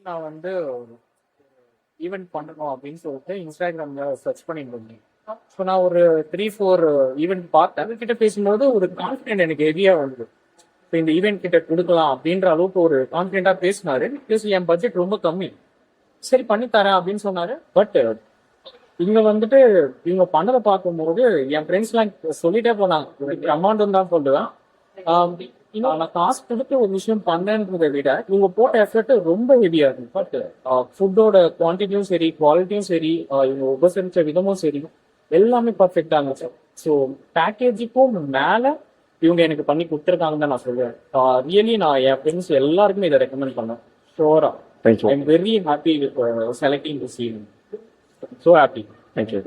நான் வந்து ஈவெண்ட் பண்ணணும் அப்படின்னு சொல்லிட்டு இன்ஸ்டாகிராம்ல சர்ச் பண்ணிட்டு இருந்தேன். ஸோ நான் ஒரு 3-4 ஈவெண்ட் பார்த்தேன். அவர்கிட்ட பேசும்போது ஒரு கான்ஃபிடென்ட் எனக்கு ஹெவியா வந்தது. இப்போ இந்த ஈவெண்ட் கிட்ட கொடுக்கலாம் அப்படின்ற அளவுக்கு ஒரு கான்ஃபிடென்ட்டா பேசினாரு. பிளஸ் என் பட்ஜெட் ரொம்ப கம்மி. சரி பண்ணி தரேன் அப்படின்னு சொன்னாரு. பட் இங்க வந்துட்டு இவங்க பண்ணதை பார்க்கும்போது என் ஃப்ரெண்ட்ஸ்லாம் சொல்லிட்டே போனாங்க. அமௌண்ட் தான் சொல்லுவேன். நான் காசு கொடுத்து ஒரு விஷயம் பண்ணேன்றதை விட இவங்க போட்ட எஃபர்ட் ரொம்ப ஹெவியா இருக்கு. பட் ஃபுட்டோட குவான்டிட்டியும் சரி, குவாலிட்டியும் சரி, இவங்க உபசரிச்ச விதமும் சரி, எல்லாமே பர்ஃபெக்டா இருந்துச்சு. ஸோ பேக்கேஜுக்கும் மேல இவங்க எனக்கு பண்ணி கொடுத்துருக்காங்கன்னு தான் நான் சொல்லுவேன். ரியலி நான் என் ஃப்ரெண்ட்ஸ் எல்லாருக்குமே இதை ரெக்கமெண்ட் பண்ணேன். ஷோரா I am very happy with selecting the scene. So happy. Thank you.